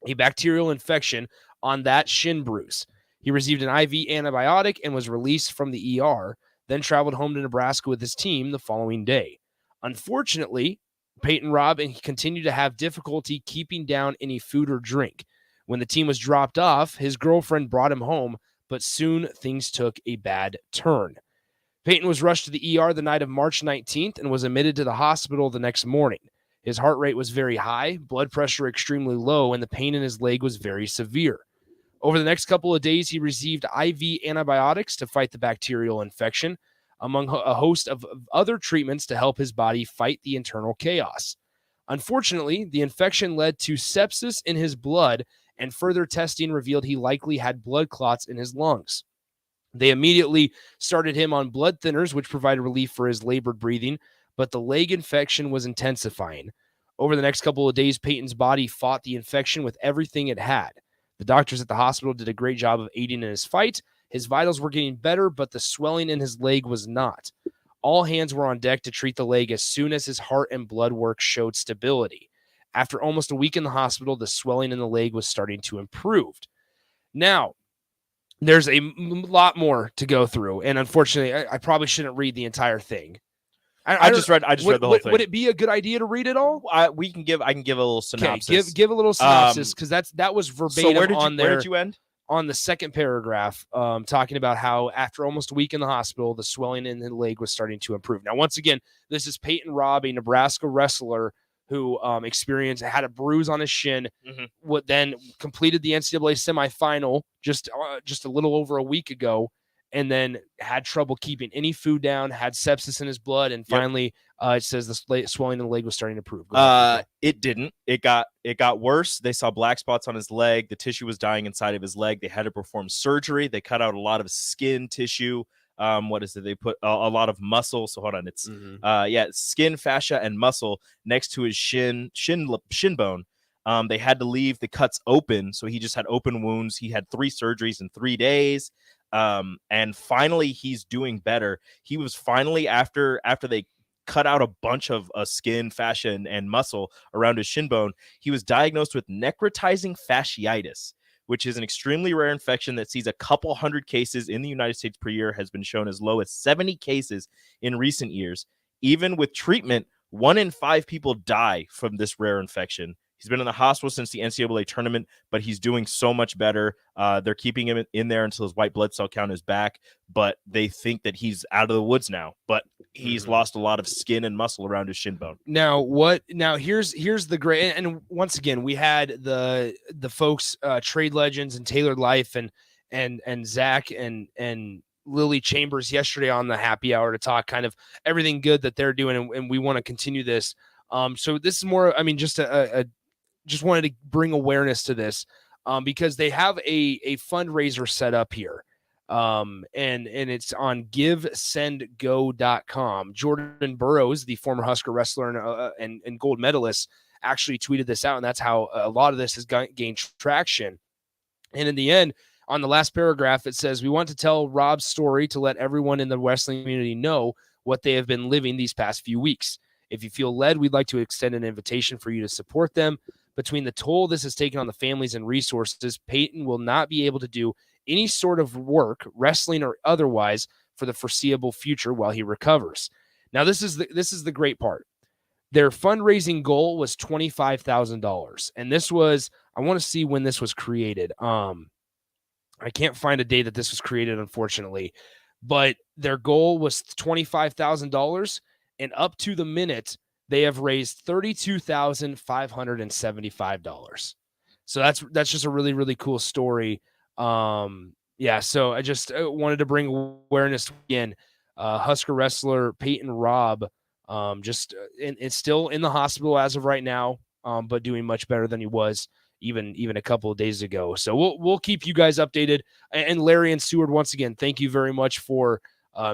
a bacterial infection on that shin bruise. He received an IV antibiotic and was released from the ER, then traveled home to Nebraska with his team the following day. Unfortunately, Peyton Robb continued to have difficulty keeping down any food or drink. When the team was dropped off, his girlfriend brought him home, but soon things took a bad turn. Peyton was rushed to the ER the night of March 19th and was admitted to the hospital the next morning. His heart rate was very high, blood pressure extremely low, and the pain in his leg was very severe. Over the next couple of days, he received IV antibiotics to fight the bacterial infection. among a host of other treatments to help his body fight the internal chaos. Unfortunately, the infection led to sepsis in his blood, and further testing revealed he likely had blood clots in his lungs. They immediately started him on blood thinners, which provided relief for his labored breathing, but the leg infection was intensifying. Over the next couple of days, Peyton's body fought the infection with everything it had. The doctors at the hospital did a great job of aiding in his fight. His vitals were getting better, but the swelling in his leg was not. All hands were on deck to treat the leg as soon as his heart and blood work showed stability. After almost a week in the hospital, the swelling in the leg was starting to improve. Now, there's a lot more to go through, and unfortunately, I probably shouldn't read the entire thing. I just read the whole thing. Would it be a good idea to read it all? I can give a little synopsis. Okay, give a little synopsis, because that was verbatim on there. Where did you end? On the second paragraph, talking about how after almost a week in the hospital, the swelling in the leg was starting to improve. Now, once again, this is Peyton Robb, a Nebraska wrestler who had a bruise on his shin, what then completed the NCAA semifinal just a little over a week ago, and then had trouble keeping any food down, had sepsis in his blood, and finally it says the swelling in the leg was starting to improve. It didn't. It got worse. They saw black spots on his leg. The tissue was dying inside of his leg. They had to perform surgery. They cut out a lot of skin tissue. What is it? They put a lot of muscle. So hold on. It's skin, fascia, and muscle next to his shin bone. They had to leave the cuts open, so he just had open wounds. He had 3 surgeries in 3 days. And finally he's doing better. He was finally, after they cut out a bunch of skin, fascia, and muscle around his shin bone, he was diagnosed with necrotizing fasciitis, which is an extremely rare infection that sees a couple hundred cases in the United States per year, has been shown as low as 70 cases in recent years. Even with treatment, 1 in 5 people die from this rare infection. He's been in the hospital since the NCAA tournament, but he's doing so much better. They're keeping him in there until his white blood cell count is back, but they think that he's out of the woods now. But he's lost a lot of skin and muscle around his shin bone. Now here's the great, and once again, we had the folks, Trade Legends and Tailored Life and Zach and Lily Chambers yesterday on the happy hour to talk kind of everything good that they're doing, and we want to continue this. So this is more, just wanted to bring awareness to this, because they have a fundraiser set up here. And it's on GiveSendGo.com. Jordan Burroughs, the former Husker wrestler and gold medalist, actually tweeted this out, and that's how a lot of this has gained traction. And in the end, on the last paragraph, it says, "We want to tell Rob's story to let everyone in the wrestling community know what they have been living these past few weeks. If you feel led, we'd like to extend an invitation for you to support them. Between the toll this has taken on the families and resources, Peyton will not be able to do any sort of work, wrestling or otherwise, for the foreseeable future while he recovers." Now, this is the great part. Their fundraising goal was $25,000, and this was, I want to see when this was created. I can't find a date that this was created, unfortunately, but their goal was $25,000, and up to the minute, they have raised $32,575. So that's just a really, really cool story. So I just wanted to bring awareness again. Husker wrestler Peyton Robb, it's still in the hospital as of right now, but doing much better than he was even a couple of days ago. So we'll keep you guys updated. And Larry and Seward, once again, thank you very much for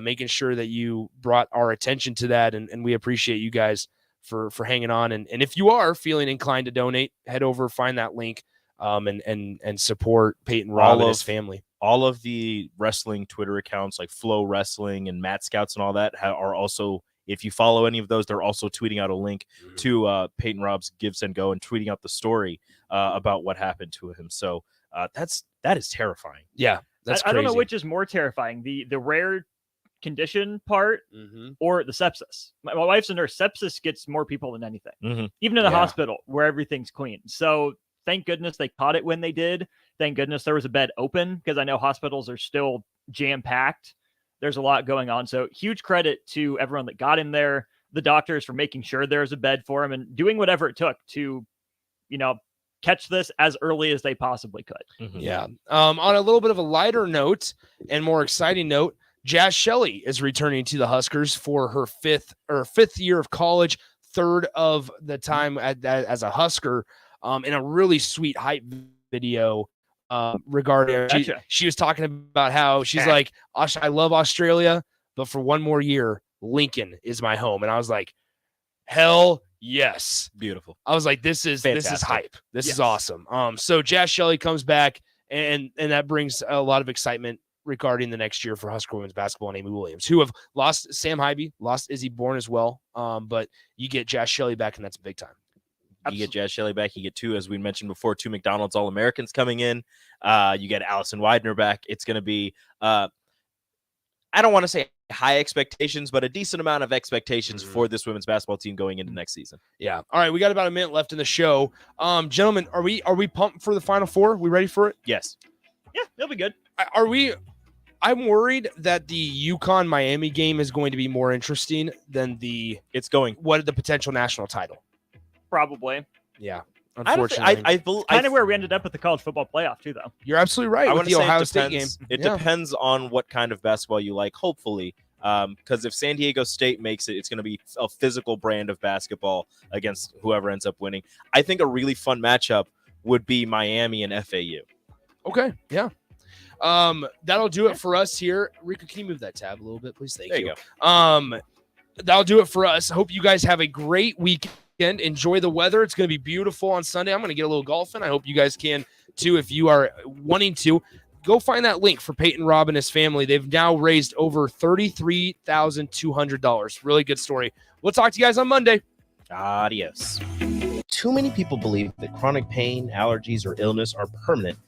making sure that you brought our attention to that, and we appreciate you guys for hanging on. And if you are feeling inclined to donate, head over, find that link, and support Peyton Robb and his family. All of the wrestling Twitter accounts like Flow Wrestling and Matt Scouts and all that are also, if you follow any of those, they're also tweeting out a link to Peyton Robb's Give Send Go and tweeting out the story about what happened to him. So that is terrifying. Yeah, that's crazy. I don't know which is more terrifying, the rare condition part or the sepsis. My wife's a nurse. Sepsis gets more people than anything, even in the hospital where everything's clean. So thank goodness they caught it when they did. Thank goodness there was a bed open, because I know hospitals are still jam-packed. There's a lot going on. So huge credit to everyone that got him there, the doctors for making sure there's a bed for him and doing whatever it took to, catch this as early as they possibly could. Yeah. On a little bit of a lighter note and more exciting note, Jazz Shelley is returning to the Huskers for her fifth year of college, third of the time as a Husker, in a really sweet hype video regarding she was talking about how she's like, I love Australia, but for one more year, Lincoln is my home. And I was like, hell yes. Beautiful. I was like, this is hype. This is awesome. So Jazz Shelley comes back, and that brings a lot of excitement regarding the next year for Husker women's basketball and Amy Williams, who have lost Sam Hybe, lost Izzy Bourne as well. But you get Jazz Shelley back, and that's big time. You get Jazz Shelley back. You get two, as we mentioned before, 2 McDonald's All-Americans coming in. You get Allison Widener back. It's going to be, I don't want to say high expectations, but a decent amount of expectations for this women's basketball team going into next season. Yeah. All right. We got about a minute left in the show. Gentlemen, are we pumped for the Final Four? We ready for it? Yes. Yeah, it'll be good. Are we? I'm worried that the UConn Miami game is going to be more interesting than the potential national title. Probably. Yeah. Unfortunately, I kind of where we ended up with the college football playoff too, though. You're absolutely right. I with the Ohio State game, it depends on what kind of basketball you like. Hopefully, because if San Diego State makes it, it's going to be a physical brand of basketball against whoever ends up winning. I think a really fun matchup would be Miami and FAU. Okay. Yeah. That'll do it for us here. Rika, can you move that tab a little bit, please? Thank you. That'll do it for us. I hope you guys have a great weekend. Enjoy the weather. It's going to be beautiful on Sunday. I'm going to get a little golfing. I hope you guys can too. If you are wanting to, go find that link for Peyton Robb and his family. They've now raised over $33,200. Really good story. We'll talk to you guys on Monday. Adios. Too many people believe that chronic pain, allergies, or illness are permanent